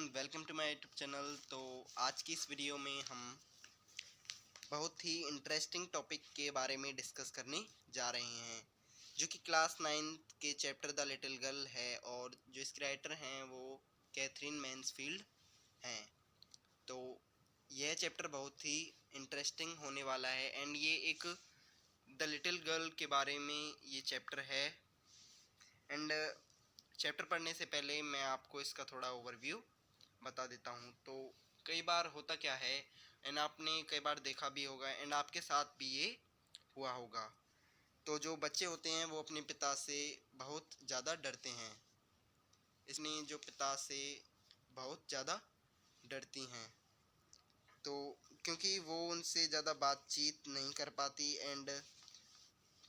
Welcome to my YouTube channel. तो आज की इस वीडियो में हम बहुत ही इंटरेस्टिंग टॉपिक के बारे में डिस्कस करने जा रहे हैं, जो कि क्लास 9th के चैप्टर द लिटिल गर्ल है और जो इसके राइटर हैं वो कैथरीन मैन्सफील्ड हैं। तो यह चैप्टर बहुत ही इंटरेस्टिंग होने वाला है एंड ये एक द लिटिल गर्ल के बारे में ये चैप्टर है। एंड चैप्टर पढ़ने से पहले मैं आपको इसका थोड़ा ओवरव्यू बता देता हूँ। तो कई बार होता क्या है, एंड आपने कई बार देखा भी होगा एंड आपके साथ भी ये हुआ होगा, तो जो बच्चे होते हैं वो अपने पिता से बहुत ज़्यादा डरते हैं। इसने जो पिता से बहुत ज़्यादा डरती हैं, तो क्योंकि वो उनसे ज़्यादा बातचीत नहीं कर पाती एंड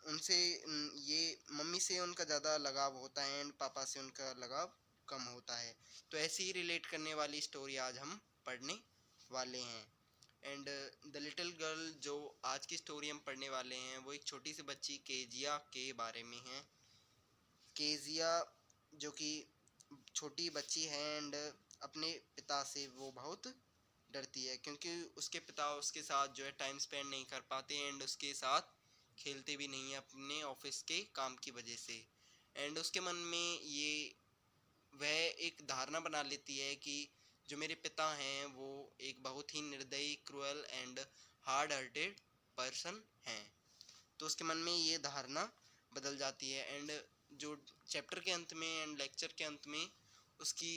उनसे ये मम्मी से उनका ज़्यादा लगाव होता है एंड पापा से उनका लगाव कम होता है। तो ऐसी ही रिलेट करने वाली स्टोरी आज हम पढ़ने वाले हैं। एंड द लिटिल गर्ल जो आज की स्टोरी हम पढ़ने वाले हैं वो एक छोटी सी बच्ची केजिया के बारे में है। केजिया जो कि छोटी बच्ची है एंड अपने पिता से वो बहुत डरती है, क्योंकि उसके पिता उसके साथ जो है टाइम स्पेंड नहीं कर पाते एंड उसके साथ खेलते भी नहीं है अपने ऑफिस के काम की वजह से। एंड उसके मन में ये वह एक धारणा बना लेती है कि जो मेरे पिता हैं वो एक बहुत ही निर्दयी, cruel and hard hearted person हैं। तो उसके मन में ये धारणा बदल जाती है एंड जो चैप्टर के अंत में एंड लेक्चर के अंत में उसकी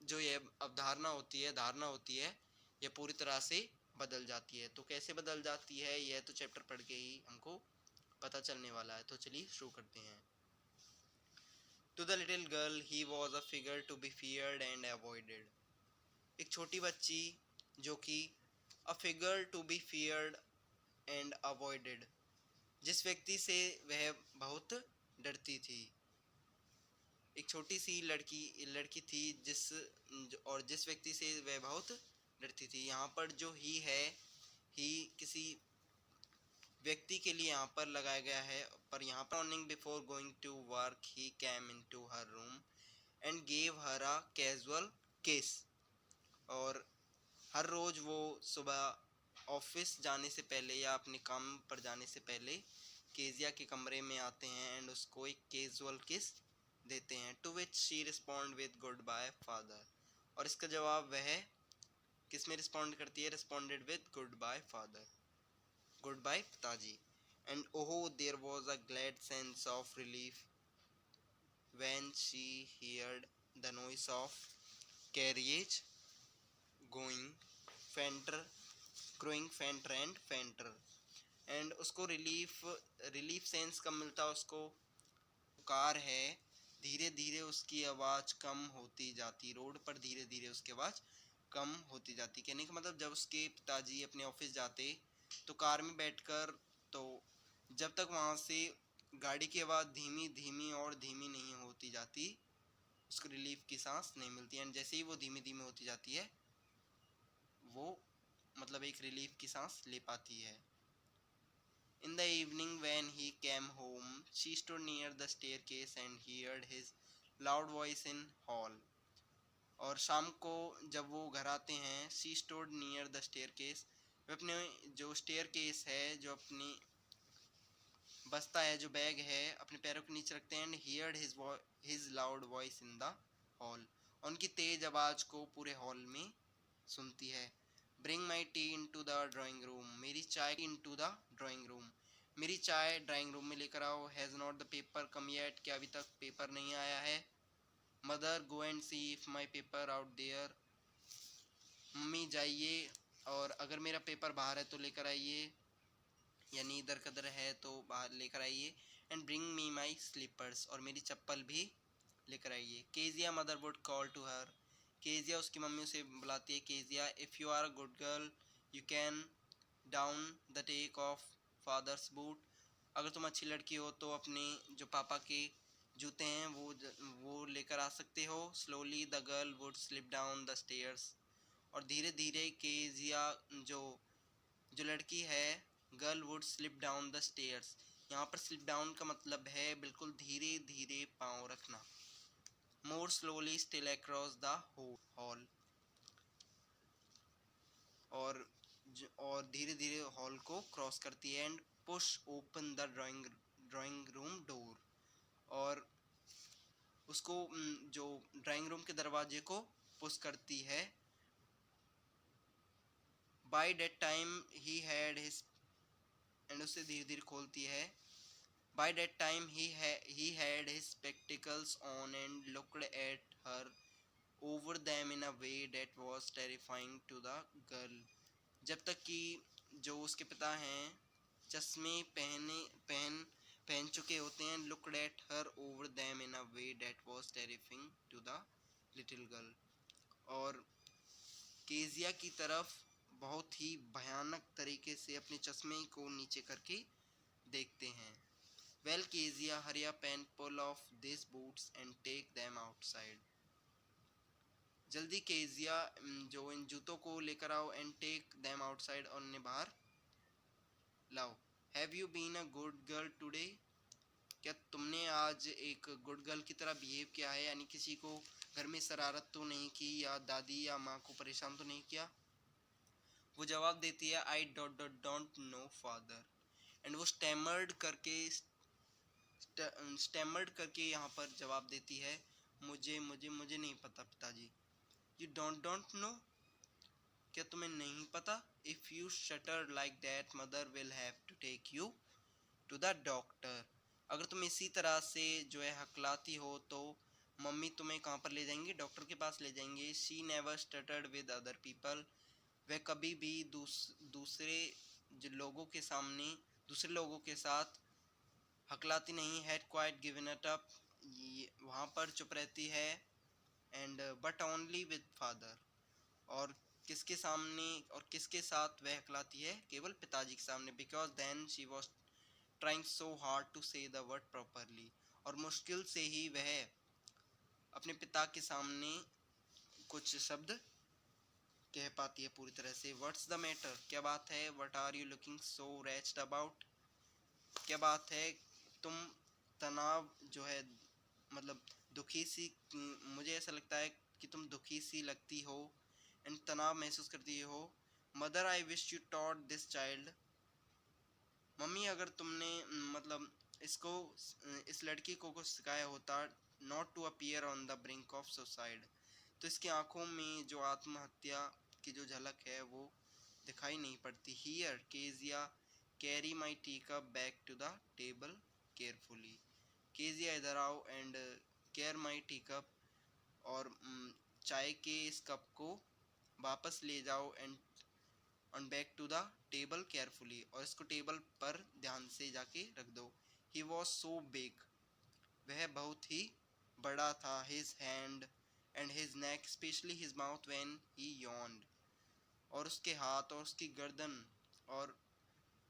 जो ये अवधारणा होती है, धारणा होती है, यह पूरी तरह से बदल जाती है। तो कैसे बदल जाती है यह तो चैप्टर पढ़ के ही हमको पता चलने वाला है। तो चलिए शुरू करते हैं। To the little girl he was a figure to be feared and avoided. एक छोटी बच्ची जो कि a figure to be feared and avoided, जिस व्यक्ति से वह बहुत डरती थी। एक छोटी सी लड़की थी जिस व्यक्ति से वह बहुत डरती थी। यहाँ पर जो ही है, ही किसी व्यक्ति के लिए यहाँ पर लगाया गया है, पर यहाँ पर morning before going to work he came into her room and gave her a casual kiss. और हर रोज़ वो सुबह ऑफिस जाने से पहले या अपने काम पर जाने से पहले केजिया के कमरे में आते हैं एंड उसको एक कैजुअल किस देते हैं। To which she respond with goodbye father. और इसका जवाब वह किस में रिस्पॉन्ड करती है? Responded with goodbye father, goodbye पिताजी। And oh there was a glad sense of relief when she heard the noise of carriage going fainter, growing fainter and fainter। And उसको relief sense कब मिलता है? उसको car है, धीरे धीरे उसकी आवाज़ कम होती जाती, रोड पर धीरे धीरे उसकी आवाज़ कम होती जाती। कहने का मतलब जब उसके पिताजी अपने ऑफिस जाते तो कार में बैठकर, तो जब तक वहाँ से गाड़ी की आवाज़ धीमी धीमी और धीमी नहीं होती जाती उसको रिलीफ की सांस नहीं मिलती। एंड जैसे ही वो धीमे धीमे होती जाती है वो मतलब एक रिलीफ की सांस ले पाती है। In the evening when he came home she stood near the staircase and heard his loud voice in hall। और शाम को जब वो घर आते हैं, she stood near the staircase, वे अपने जो staircase है, जो अपनी बस्ता है, जो बैग है, अपने पैरों के नीचे रखते हैं and heard his loud voice in the hall। उनकी तेज आवाज़ को पूरे हॉल में सुनती है। Bring my tea in to the drawing room, मेरी चाय in to the drawing room, मेरी चाय ड्राइंग रूम में लेकर आओ। Has not the paper come yet, क्या अभी तक पेपर नहीं आया है? Mother go and see if my paper out there, मम्मी जाइए और अगर मेरा पेपर बाहर है तो लेकर आइए, यानी इधर कदर है तो बाहर लेकर आइए। And bring me my slippers, और मेरी चप्पल भी लेकर आइए। Kezia mother would call to her, Kezia उसकी मम्मी उसे बुलाती है। Kezia if you are a good girl you can down the take off father's boot, अगर तुम अच्छी लड़की हो तो अपने जो पापा के जूते हैं वो लेकर आ सकते हो। Slowly the girl would slip down the stairs, और धीरे धीरे केजिया जो जो लड़की है, girl would slip down the stairs, यहाँ पर स्लिप डाउन का मतलब है बिल्कुल धीरे धीरे पाँव रखना। मोर slowly still across the hall, और धीरे धीरे हॉल को क्रॉस करती है and push open the drawing room door, और उसको जो ड्राइंग रूम के दरवाजे को पुश करती है। By that time he had his, and उसे धीरे धीरे खोलती है। By that time he had his spectacles on and looked at her over them in a way that was terrifying to the girl। जब तक कि जो उसके पिता हैं चश्मे पहन चुके होते हैं, looked at her over them in a way that was terrifying to the little girl, और केजिया की तरफ बहुत ही भयानक तरीके से अपने चश्मे को नीचे करके देखते हैं। Well, Kezia, hurry up and pull off these boots and take them outside। जल्दी केजिया, जो इन जूतों को लेकर आओ, and take them outside, और उन्हें बाहर लाओ। Have you been a good girl today? क्या तुमने आज एक गुड गर्ल की तरह बिहेव किया है, यानी किसी को घर में शरारत तो नहीं की, या दादी या माँ को परेशान तो नहीं किया? वो जवाब देती है, I don't know father। And वो स्टैमर्ड करके यहाँ पर जवाब देती है, मुझे मुझे मुझे नहीं पता पिताजी। You don't know? क्या तुम्हें नहीं पता? If you stutter like that, mother will have to take you to the doctor। अगर तुम इसी तरह से जो है हकलाती हो तो मम्मी तुम्हें कहाँ पर ले जाएंगी? डॉक्टर के पास ले जाएंगे। She never stuttered with other people। वह कभी भी दूसरे लोगों के साथ हकलाती नहीं। Had quite given it up। वहाँ पर चुप रहती है। And but only with father. और किसके साथ वह हकलाती है? केवल पिताजी के सामने। Because then she was trying so hard to say the word properly. और मुश्किल से ही वह अपने पिता के सामने कुछ शब्द कह पाती है पूरी तरह से। What's the matter? क्या बात है? What are you looking so wretched about? क्या बात है? तुम तनाव जो है मतलब दुखी सी, मुझे ऐसा लगता है कि तुम दुखी सी लगती हो एंड तनाव महसूस करती हो। Mother, I wish you taught this child. मम्मी, अगर तुमने मतलब इस लड़की को कुछ सिखाया होता, not to appear on the brink of suicide, तो इसकी आंखों में जो आत्महत्या की जो झलक है वो दिखाई नहीं पड़ती। Here Kezia, carry my tea cup back to the table carefully. Kezia, इधर आओ and care my tea cup, और चाय के इस कप को वापस ले जाओ and on back to the table carefully, और इसको टेबल पर ध्यान से जाके रख दो। He was so big. वह बहुत ही बड़ा था। His hand and his neck, specially his mouth when he yawned। और उसके हाथ और उसकी गर्दन, और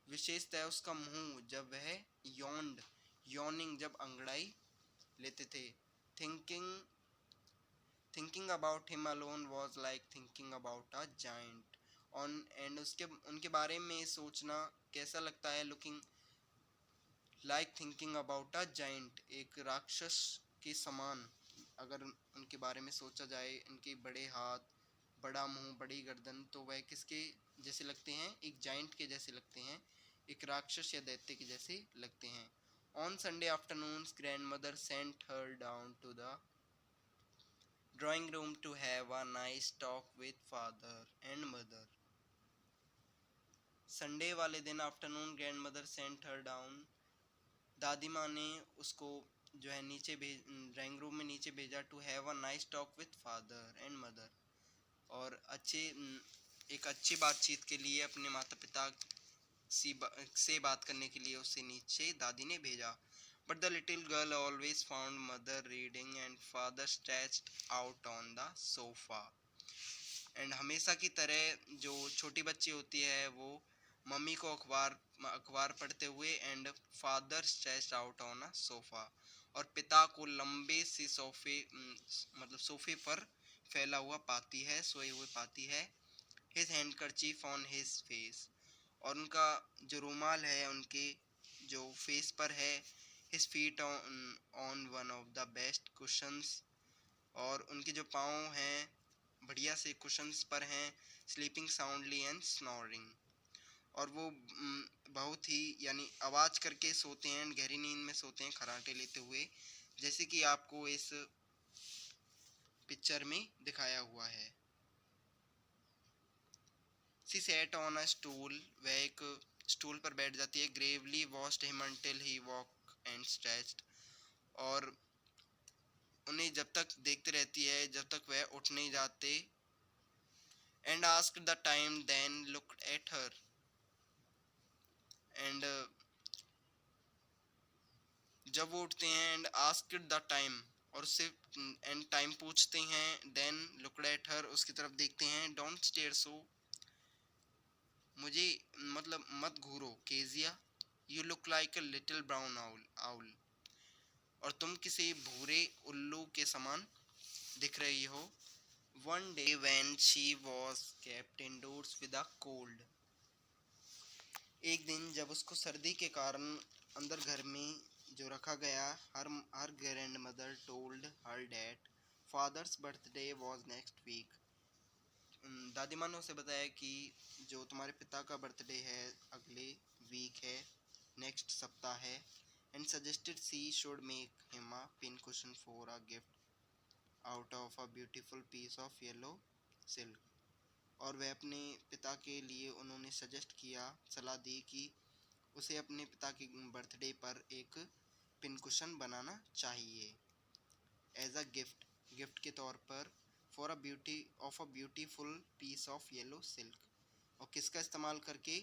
विशेषतः उसका मुंह जब वह yawning जब अंगड़ाई लेते थे। Thinking about him alone was like thinking about a giant on, and उनके बारे में सोचना कैसा लगता है? Looking like thinking about a giant, एक राक्षस के समान अगर उनके बारे में सोचा जाए। इनके बड़े हाथ, बड़ा मुंह, बड़ी गर्दन, तो वह किसके जैसे लगते हैं? एक जायंट के जैसे लगते हैं, एक राक्षस या दैत्य के जैसे लगते हैं। On Sunday afternoons, grandmother sent her down to the drawing room to have a nice talk with father and mother। Sunday वाले दिन afternoon grandmother sent her down, दादी माँ ने उसको जो है ड्राइंग रूम में नीचे भेजा, to have a nice talk with father and mother, और एक अच्छी बातचीत के लिए अपने माता पिता से बात करने के लिए उसे नीचे दादी ने भेजा। But the little girl always found mother reading and father stretched out on the sofa। And हमेशा की तरह जो छोटी बच्ची होती है वो मम्मी को अखबार पढ़ते हुए, and father stretched out on a sofa, और पिता को लंबे से सोफे पर फैला हुआ पाती है, सोए हुए पाती है। His handkerchief on his face, और उनका जो रुमाल है उनके जो फेस पर है। His feet on one of the best cushions, और उनके जो पाँव हैं बढ़िया से कुशन्स पर हैं, स्लीपिंग साउंडली एंड स्नोरिंग। और वो बहुत ही यानी आवाज़ करके सोते हैं, गहरी नींद में सोते हैं खर्राटे लेते हुए, जैसे कि आपको इस पिक्चर में दिखाया हुआ है। She sat on a stool, वह एक स्टूल पर बैठ जाती है। Gravely watched him until he woke and stretched, और उन्हें जब तक देखते रहती है जब तक वह उठ नहीं जाते। And asked the time, then looked at her, and जब वो उठते हैं and asked the time, और उससे एंड टाइम पूछते हैं, देन लुक्ड एट हर, उसकी तरफ देखते हैं। डोंट स्टेयर सो, मुझे मतलब मत घूरो Kezia, you look like a little brown owl, और तुम किसी भूरे उल्लू के समान दिख रही हो। One day when she was kept indoors with a cold, एक दिन जब उसको सर्दी के कारण अंदर घर में जो रखा गया, her grandmother told her that father's birthday was next week, दादी माँ ने उसे बताया कि जो तुम्हारे पिता का बर्थडे है अगले वीक है, नेक्स्ट सप्ताह है। And suggested she should make him a pin cushion for a gift out of a beautiful piece of yellow silk, और वह अपने पिता के लिए उन्होंने सजेस्ट किया, सलाह दी कि उसे अपने पिता के बर्थडे पर एक पिन कुशन बनाना चाहिए एज अ गिफ्ट के तौर पर, for a beautiful piece of yellow silk, और किसका इस्तेमाल करके,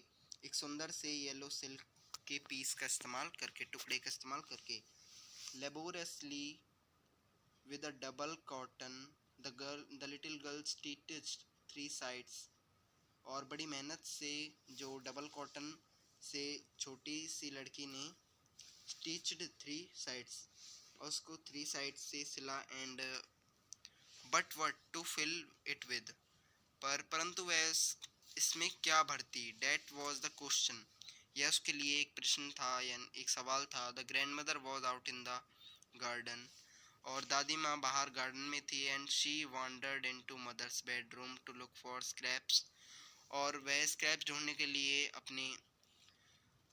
एक सुंदर से येलो सिल्क के पीस का इस्तेमाल करके, टुकड़े का इस्तेमाल करके। Laboriously with a double cotton the little girl stitched three sides, और बड़ी मेहनत से जो डबल कॉटन से छोटी सी लड़की ने स्टिच्ड थ्री साइड्स, और उसको थ्री साइड से सिला। And but what to fill it with, परंतु वह इसमें क्या भरती, डेट वॉज द क्वेश्चन, यह उसके लिए एक प्रश्न था या एक सवाल था। The grandmother was out in the garden, और दादी माँ बाहर गार्डन में थी। And she wandered in to mother's bedroom to look for scraps, और वह स्क्रैप्स ढूंढने के लिए अपने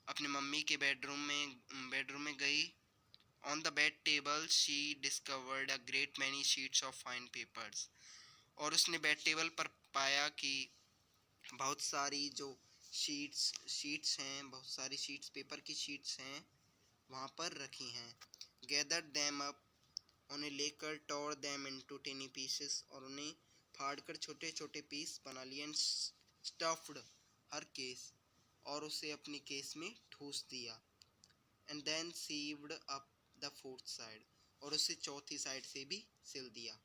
अपने मम्मी के बेडरूम में गई। On the bed table she discovered a great many sheets of fine papers, और उसने बेड टेबल पर पाया कि बहुत सारी जो शीट्स हैं, बहुत सारी शीट्स, पेपर की शीट्स हैं वहाँ पर रखी हैं। गैदर देम अप, उन्हें लेकर, टोर देम इनटू टेनी पीसेस, और उन्हें फाड़कर छोटे छोटे पीस बना लिए। एंड स्टफ्ड हर केस, और उसे अपनी केस में ठूस दिया। And then sewed up the fourth side, और उसे चौथी साइड से भी सिल दिया।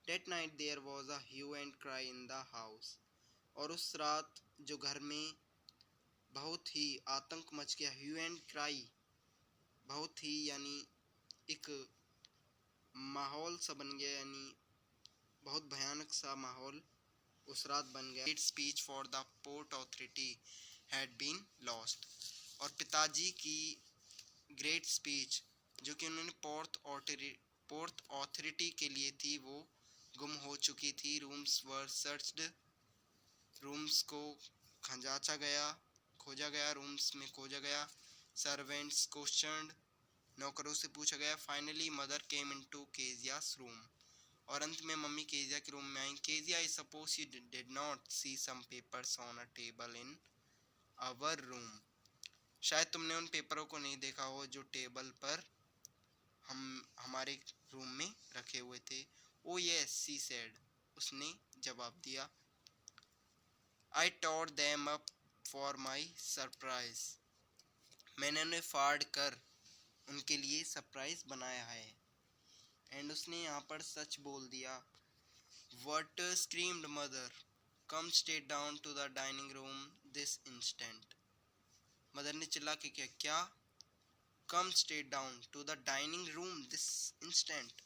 That night there was a hue and cry in the house, और उस रात जो घर में बहुत ही आतंक मच गया। ह्यू एंड क्राई, बहुत ही यानी एक माहौल सा बन गया, यानी बहुत भयानक सा माहौल उस रात बन गया। Speech for the port authority had been lost, और पिताजी की ग्रेट स्पीच जो कि उन्होंने पोर्ट अथॉरिटी के लिए थी, वो गुम हो चुकी थी। रूम्स वर सर्च्ड, रूम्स को खंजाचा गया, खोजा गया, रूम्स में खोजा गया। सर्वेंट्स क्वेश्चनड, नौकरों से पूछा गया। Finally mother came into Kezia's room, और अंत में मम्मी केजिया के रूम में आई। Kezia, I suppose you did not see some papers on a table in our room, शायद तुमने उन पेपरों को नहीं देखा हो जो टेबल पर हमारे रूम में रखे हुए थे। ओ यस सी सेड, उसने जवाब दिया। I tore them up for my surprise, मैंने उन्हें फाड़ कर उनके लिए सरप्राइज बनाया है। एंड उसने यहाँ पर सच बोल दिया। What screamed mother, come straight down to the dining room this instant, मदर ने चिल्ला के क्या, come straight down to the dining room this instant,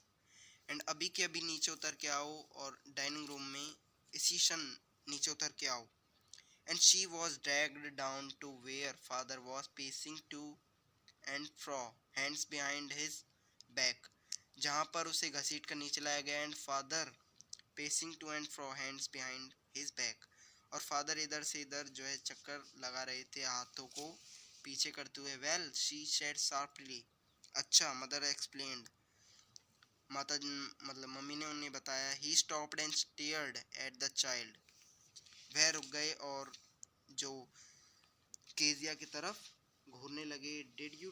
and अभी के अभी नीचे उतर के आओ, और डाइनिंग रूम में इसी क्षण नीचे उतर के आओ। And she was dragged down to where father was pacing to and fro, hands behind his back, जहाँ पर उसे घसीट कर नीचे लाया गया। And father pacing to and fro, hands behind his back. और फादर इधर से इधर जो है चक्कर लगा रहे थे हाथों को पीछे करते हुए. Well, she said sharply. अच्छा, मदर explained. माता मतलब मम्मी ने उन्हें बताया. He stopped and stared at the child. वह रुक गए और जो केजिया की तरफ घूरने लगे. Did you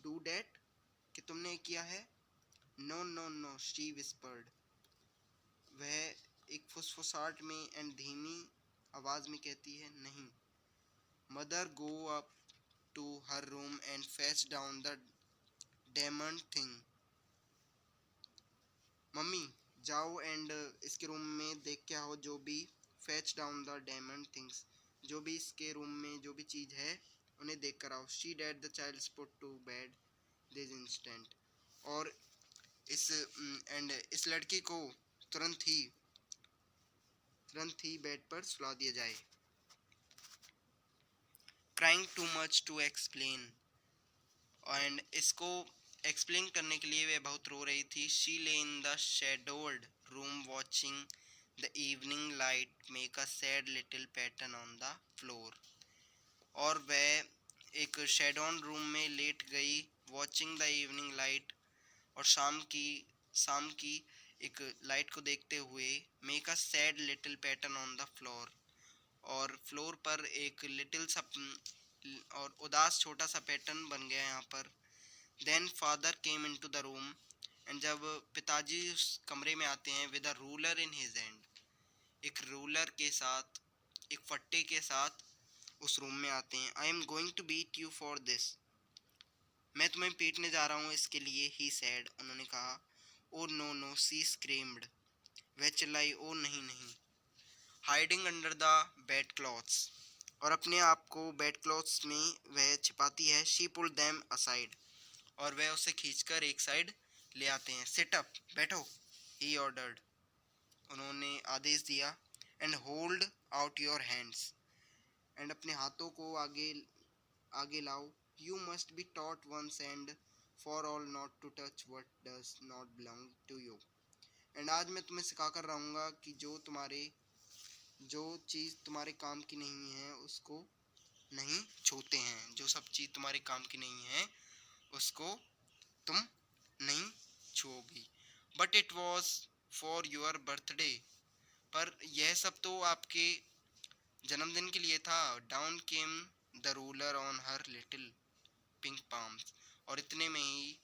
do that? कि तुमने किया है? No, no, no, she whispered. वह एक फुसफुसाहट में एंड धीमी आवाज में कहती है, नहीं. Mother go up to her room and fetch down the demon thing. मम्मी जाओ एंड इसके रूम में देख के आओ जो भी. Fetch down the demon things, जो भी इसके रूम में जो भी चीज है उन्हें देख कर आओ. She dead the child put to bed this instant. और इस लड़की को तुरंत ही बेड पर सुला दिया जाए. Crying too much to explain. And इसको एक्सप्लेन करने के लिए वह बहुत रो रही थी. शी ले in the shadowed room watching the evening light make a sad little pattern on the floor. और वह एक शेडोन रूम में लेट गई वॉचिंग द इवनिंग लाइट. और शाम की एक लाइट को देखते हुए. Make a sad little pattern on the floor. और फ्लोर पर एक लिटिल सा और उदास छोटा सा पैटर्न बन गया यहाँ पर. Then father came into the room. And जब पिताजी उस कमरे में आते हैं with a ruler in his hand, एक रूलर के साथ, एक फट्टे के साथ उस रूम में आते हैं. I am going to beat you for this. मैं तुम्हें पीटने जा रहा हूँ इसके लिए. ही सैड, उन्होंने कहा. ओ नो नो, सी स्क्रीम्ड. वह चिल्लाई. ओ नहीं नहीं. Hiding under the bed clothes. और अपने आप को बेड क्लॉथ्स में वह छिपाती है. She pulled them aside. और वह उसे खींचकर एक साइड ले आते हैं. सिट अप, बैठो. ही ऑर्डर्ड, उन्होंने आदेश दिया. And hold out your hands. And अपने हाथों को आगे लाओ. You must be taught once and for all not to touch what does not belong to you. And आज मैं तुम्हें सिखा कर रहूँगा कि जो चीज़ तुम्हारे काम की नहीं है उसको नहीं छूते हैं. जो सब चीज़ तुम्हारे काम की नहीं है उसको तुम नहीं छूओगी. But it was for your birthday. पर यह सब तो आपके जन्मदिन के लिए था. Down came the ruler on her little pink palms. और इतने में ही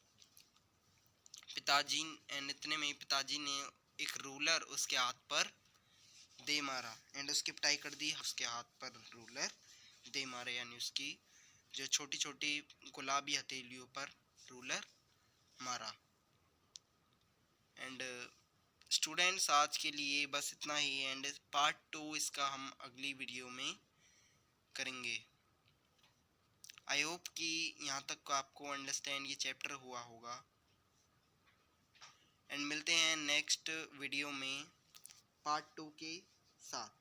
पिताजी ने एक रूलर उसके हाथ पर दे मारा. एंड उसकी पिटाई कर दी. उसके हाथ पर रूलर दे मारे, यानी उसकी जो छोटी छोटी गुलाबी हथेलियों पर रूलर मारा. एंड स्टूडेंट्स आज के लिए बस इतना ही. एंड पार्ट 2 इसका हम अगली वीडियो में करेंगे. आई होप कि यहाँ तक आपको अंडरस्टैंड ये चैप्टर हुआ होगा. एंड मिलते हैं नेक्स्ट वीडियो में पार्ट 2 के साथ.